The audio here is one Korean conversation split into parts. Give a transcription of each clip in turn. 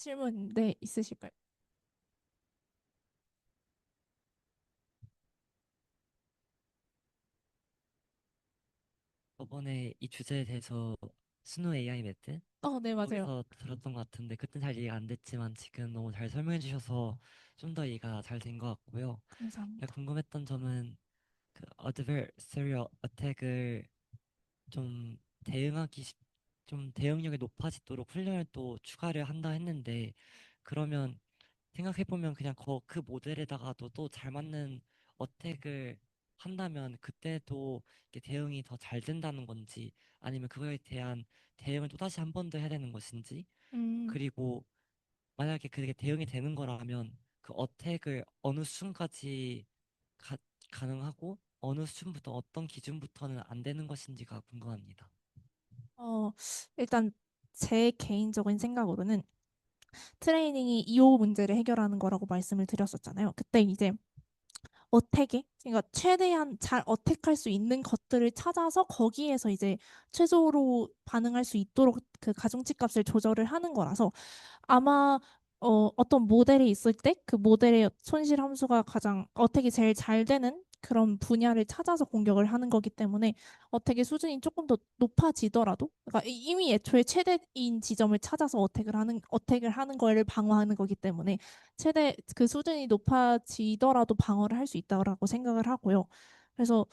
질문, 네, 있으실까요? 저번에 이 주제에 대해서 스노우 AI 매트 네, 맞아요. 거기서 들었던 것 같은데 그때 잘 이해가 안 됐지만 지금 너무 잘 설명해 주셔서 좀 더 이해가 잘 된 것 같고요. 제가 감사합니다. 궁금했던 점은 그 adversarial attack을 좀 대응하기 좀 대응력이 높아지도록 훈련을 또 추가를 한다 했는데 그러면 생각해보면 그냥 그 모델에다가도 또 잘 맞는 어택을 한다면 그때도 이게 대응이 더 잘 된다는 건지 아니면 그거에 대한 대응을 또다시 한 번 더 해야 되는 것인지 음, 그리고 만약에 그게 대응이 되는 거라면 그 어택을 어느 수준까지 가, 가능하고 어느 수준부터 어떤 기준부터는 안 되는 것인지가 궁금합니다. 어, 일단 제 개인적인 생각으로는 트레이닝이 이오 문제를 해결하는 거라고 말씀을 드렸었잖아요. 그때 이제 어택에, 그러니까 최대한 잘 어택할 수 있는 것들을 찾아서 거기에서 이제 최소로 반응할 수 있도록 그 가중치 값을 조절을 하는 거라서 아마 어떤 모델이 있을 때 그 모델의 손실 함수가 가장 어택이 제일 잘 되는 그런 분야를 찾아서 공격을 하는 거기 때문에 어택의 수준이 조금 더 높아지더라도 그러니까 이미 애초에 최대인 지점을 찾아서 어택을 하는 거를 방어하는 거기 때문에 최대 그 수준이 높아지더라도 방어를 할 수 있다고 생각을 하고요. 그래서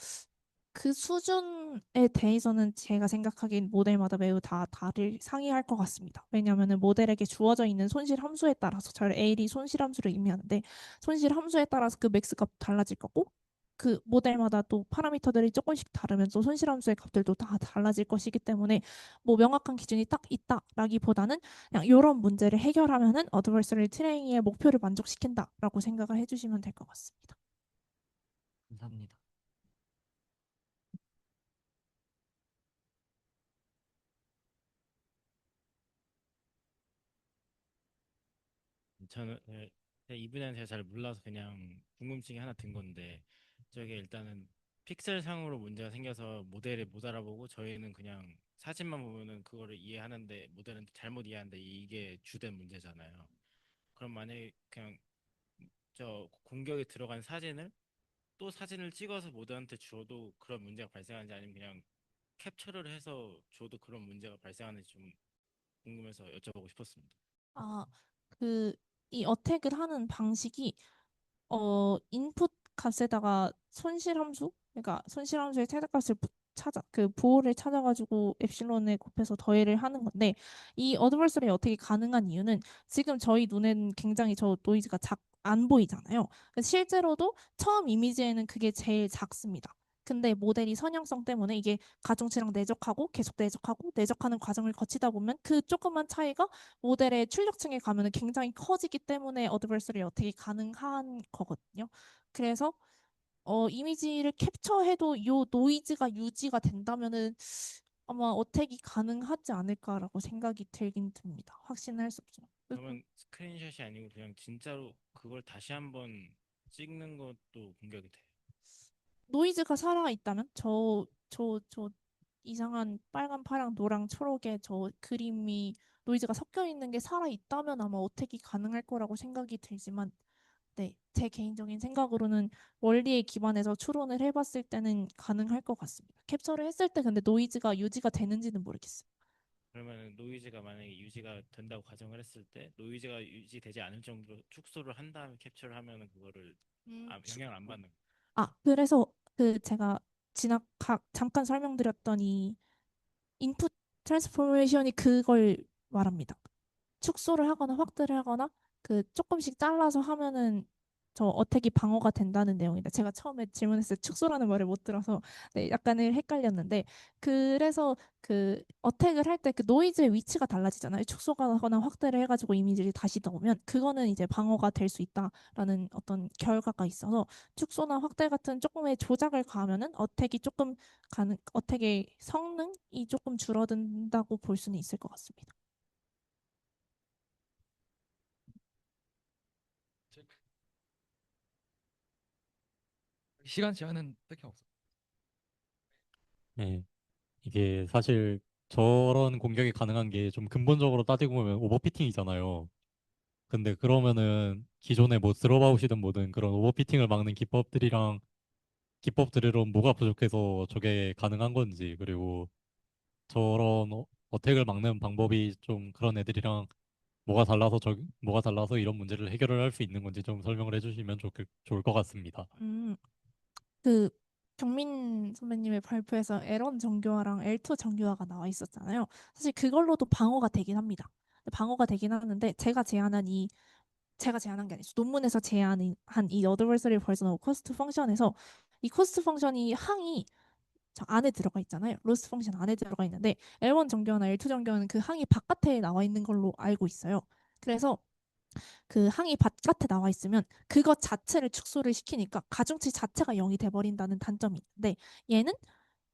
그 수준에 대해서는 제가 생각하기엔 모델마다 매우 다 다를 상이할 것 같습니다. 왜냐하면 모델에게 주어져 있는 손실 함수에 따라서 잘 L이 손실 함수를 의미하는데 손실 함수에 따라서 그 맥스 값 달라질 거고 그 모델마다 또 파라미터들이 조금씩 다르면서 손실 함수의 값들도 다 달라질 것이기 때문에 뭐 명확한 기준이 딱 있다라기보다는 그냥 이런 문제를 해결하면은 어드버서리 트레이닝의 목표를 만족시킨다라고 생각을 해주시면 될 것 같습니다. 감사합니다. 저는 이 분야는 제가 잘 몰라서 그냥 궁금증이 하나 든 건데 저게 일단은 픽셀 상으로 문제가 생겨서 모델을 못 알아보고 저희는 그냥 사진만 보면은 그거를 이해하는데 모델은 잘못 이해하는데 이게 주된 문제잖아요. 그럼 만약에 그냥 저 공격에 들어간 사진을 또 사진을 찍어서 모델한테 주어도 그런 문제가 발생하는지 아니면 그냥 캡처를 해서 줘도 그런 문제가 발생하는지 좀 궁금해서 여쭤보고 싶었습니다. 아, 그, 이 어택을 하는 방식이, 인풋 값에다가 손실함수? 그러니까 손실함수의 최대값을 그 보호를 찾아가지고 엡실론에 곱해서 더해를 하는 건데, 이 어드버서리 어택이 가능한 이유는 지금 저희 눈에는 굉장히 저 노이즈가 안 보이잖아요. 실제로도 처음 이미지에는 그게 제일 작습니다. 근데 모델이 선형성 때문에 이게 가중치랑 내적하고 계속 내적하고 내적하는 과정을 거치다 보면 그 조그만 차이가 모델의 출력층에 가면은 굉장히 커지기 때문에 어드버서리 어택이 가능한 거거든요. 그래서 이미지를 캡처해도 이 노이즈가 유지가 된다면은 아마 어택이 가능하지 않을까라고 생각이 들긴 듭니다. 확신을 할 수 없지만. 그러면 스크린샷이 아니고 그냥 진짜로 그걸 다시 한번 찍는 것도 공격이 돼요. 노이즈가 살아있다면 저 이상한 빨간, 파랑, 노랑, 초록의 저 그림이 노이즈가 섞여 있는 게 살아있다면 아마 어택이 가능할 거라고 생각이 들지만 네, 제 개인적인 생각으로는 원리에 기반해서 추론을 해봤을 때는 가능할 것 같습니다. 캡처를 했을 때 근데 노이즈가 유지가 되는지는 모르겠어요. 그러면 노이즈가 만약에 유지가 된다고 가정을 했을 때 노이즈가 유지되지 않을 정도로 축소를 한 다음에 캡처를 하면은 그거를 영향을 안 축소? 받는. 그래서 그 제가 잠깐 설명드렸던 이 인풋 트랜스포메이션이 그걸 말합니다. 축소를 하거나 확대를 하거나 그 조금씩 잘라서 하면은 저 어택이 방어가 된다는 내용이다. 제가 처음에 질문했을 때 축소라는 말을 못 들어서 네, 약간은 헷갈렸는데 그래서 그 어택을 할 때 그 노이즈의 위치가 달라지잖아요. 축소가 하거나 확대를 해가지고 이미지를 다시 넣으면 그거는 이제 방어가 될 수 있다라는 어떤 결과가 있어서 축소나 확대 같은 조금의 조작을 가하면은 어택의 성능이 조금 줄어든다고 볼 수는 있을 것 같습니다. 시간 제한은 딱히 없어. 네, 이게 사실 저런 공격이 가능한 게 좀 근본적으로 따지고 보면 오버피팅이잖아요. 근데 그러면은 기존에 뭐 들어봐 오시던 모든 그런 오버피팅을 막는 기법들이론 뭐가 부족해서 저게 가능한 건지, 그리고 저런 어택을 막는 방법이 좀 그런 애들이랑 뭐가 달라서 이런 문제를 해결을 할 수 있는 건지 좀 설명을 해주시면 좋을 것 같습니다. 음, 그 경민 선배님의 발표에서 L1 정교화랑 L2 정교화가 나와 있었잖아요. 사실 그걸로도 방어가 되긴 합니다. 방어가 되긴 하는데 제가 제안한 게 아니죠. 논문에서 제안한 이 어드버서리 버전 오브 코스트 펑션에서 이 코스트 펑션이 항이 저 안에 들어가 있잖아요. 로스 펑션 안에 들어가 있는데 L1 정교화나 L2 정교화는 그 항이 바깥에 나와 있는 걸로 알고 있어요. 그래서 그 항이 바깥에 나와 있으면 그것 자체를 축소를 시키니까 가중치 자체가 0이 돼버린다는 단점이 있는데 얘는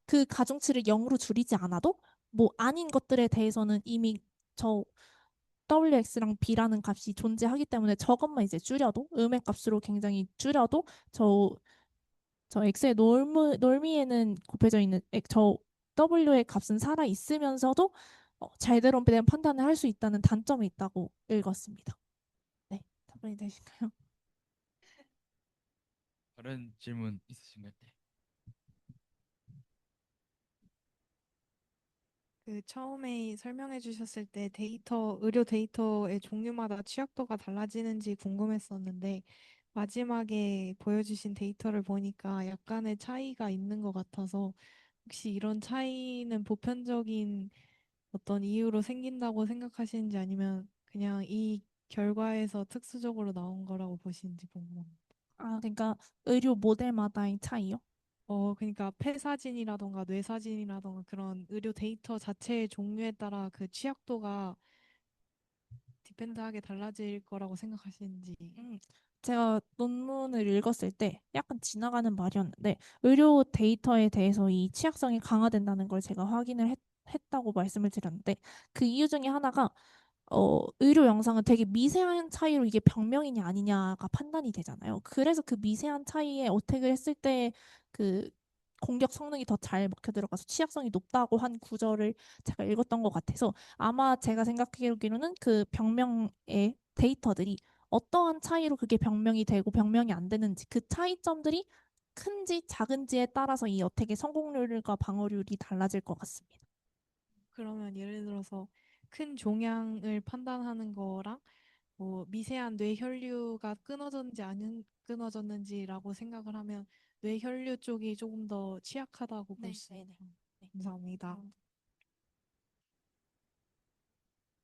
그 가중치를 0으로 줄이지 않아도 뭐 아닌 것들에 대해서는 이미 저 WX랑 B라는 값이 존재하기 때문에 저것만 이제 줄여도 음의 값으로 굉장히 줄여도 저 X의 놀미에는 곱해져 있는 저 W의 값은 살아 있으면서도 제대로 된 판단을 할 수 있다는 단점이 있다고 읽었습니다. 네, 답변이 되실까요? 다른 질문 있으신가요? 네. 그 처음에 설명해 주셨을 때 의료 데이터의 종류마다 취약도가 달라지는지 궁금했었는데 마지막에 보여주신 데이터를 보니까 약간의 차이가 있는 것 같아서 혹시 이런 차이는 보편적인 어떤 이유로 생긴다고 생각하시는지 아니면 그냥 이 결과에서 특수적으로 나온 거라고 보시는지 궁금합니다. 아, 그러니까 의료 모델마다의 차이요? 그러니까 폐 사진이라던가 뇌 사진이라던가 그런 의료 데이터 자체의 종류에 따라 그 취약도가 디펜드하게 달라질 거라고 생각하시는지. 음, 제가 논문을 읽었을 때 약간 지나가는 말이었는데 의료 데이터에 대해서 이 취약성이 강화된다는 걸 제가 했다고 말씀을 드렸는데 그 이유 중에 하나가 의료 영상은 되게 미세한 차이로 이게 병명이냐 아니냐가 판단이 되잖아요. 그래서 그 미세한 차이에 어택을 했을 때 그 공격 성능이 더 잘 먹혀 들어가서 취약성이 높다고 한 구절을 제가 읽었던 것 같아서 아마 제가 생각하기로는 그 병명의 데이터들이 어떠한 차이로 그게 병명이 되고 병명이 안 되는지 그 차이점들이 큰지 작은지에 따라서 이 어택의 성공률과 방어률이 달라질 것 같습니다. 그러면 예를 들어서 큰 종양을 판단하는 거랑 뭐 미세한 뇌혈류가 끊어졌는지 안 끊어졌는지라고 생각을 하면 뇌혈류 쪽이 조금 더 취약하다고 볼 네, 수. 네, 네. 네. 감사합니다.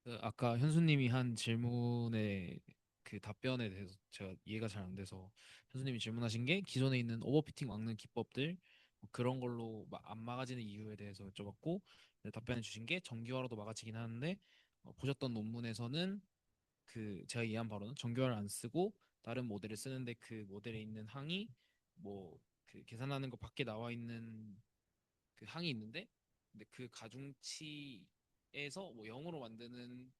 그 아까 현수님이 한 질문의 그 답변에 대해서 제가 이해가 잘 안 돼서 현수님이 질문하신 게 기존에 있는 오버피팅 막는 기법들 뭐 그런 걸로 안 막아지는 이유에 대해서 여쭤봤고 답변해 주신 게 정교화로도 막아지긴 하는데 보셨던 논문에서는 그 제가 이해한 바로는 정교화를 안 쓰고 다른 모델을 쓰는데 그 모델에 있는 항이 뭐 그 계산하는 거 밖에 나와 있는 그 항이 있는데 근데 그 가중치에서 뭐 0으로 만드는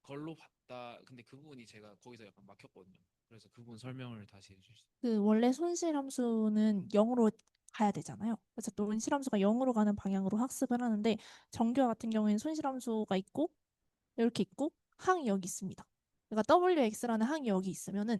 걸로 봤다. 근데 그 부분이 제가 거기서 약간 막혔거든요. 그래서 그 부분 설명을 다시 해주실 수 그 원래 손실 함수는 0으로 가야 되잖아요. 그래서 또 원실 함수가 0으로 가는 방향으로 학습을 하는데 정규화 같은 경우에는 손실 함수가 있고 이렇게 있고 항이 여기 있습니다. 그러니까 WX라는 항이 여기 있으면은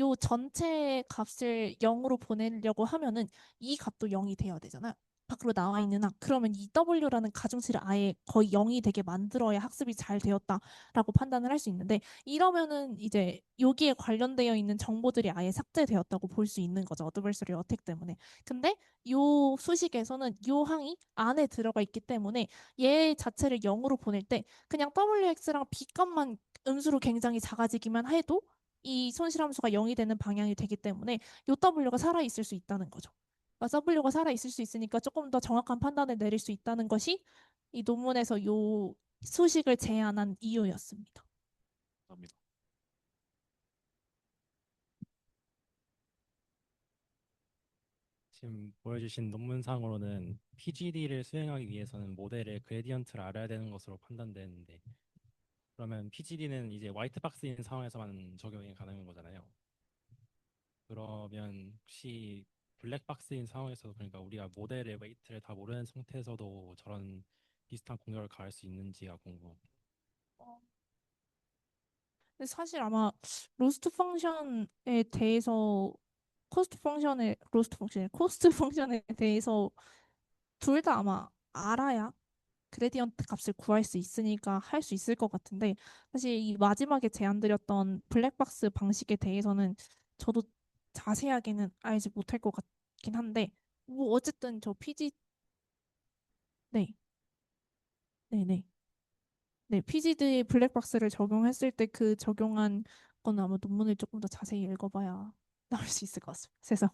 요 전체 값을 0으로 보내려고 하면은 이 값도 0이 돼야 되잖아요. 밖으로 나와 있는 항. 그러면 이 W라는 가중치를 아예 거의 0이 되게 만들어야 학습이 잘 되었다라고 판단을 할 수 있는데 이러면은 이제 여기에 관련되어 있는 정보들이 아예 삭제되었다고 볼 수 있는 거죠. 어드버서리 어택 때문에. 근데 요 수식에서는 요 항이 안에 들어가 있기 때문에 얘 자체를 0으로 보낼 때 그냥 WX랑 B 값만 음수로 굉장히 작아지기만 해도 이 손실함수가 0이 되는 방향이 되기 때문에 요 W가 살아있을 수 있다는 거죠. 그러니까 W가 살아있을 수 있으니까 조금 더 정확한 판단을 내릴 수 있다는 것이 이 논문에서 요 수식을 제안한 이유였습니다. 있습니다. 지금 보여주신 논문상으로는 PGD를 수행하기 위해서는 모델의 그레디언트를 알아야 되는 것으로 판단되는데 그러면 PGD는 이제 화이트박스인 상황에서만 적용이 가능한 거잖아요. 그러면 혹시 블랙박스인 상황에서도 그러니까 우리가 모델의 웨이트를 다 모르는 상태에서도 저런 비슷한 공격을 가할 수 있는지가 궁금합니다. 근데 사실 아마 로스트 펑션에 대해서 코스트 펑션에 대해서 둘 다 아마 알아야 그레디언트 값을 구할 수 있으니까 할 수 있을 것 같은데 사실 이 마지막에 제안드렸던 블랙박스 방식에 대해서는 저도 자세하게는 알지 못할 것 같긴 한데 뭐 어쨌든 저 PG 네, 네, 네. 네, PGD 블랙박스를 적용했을 때 그 적용한 건 아마 논문을 조금 더 자세히 읽어봐야 나올 수 있을 것 같습니다. 세상.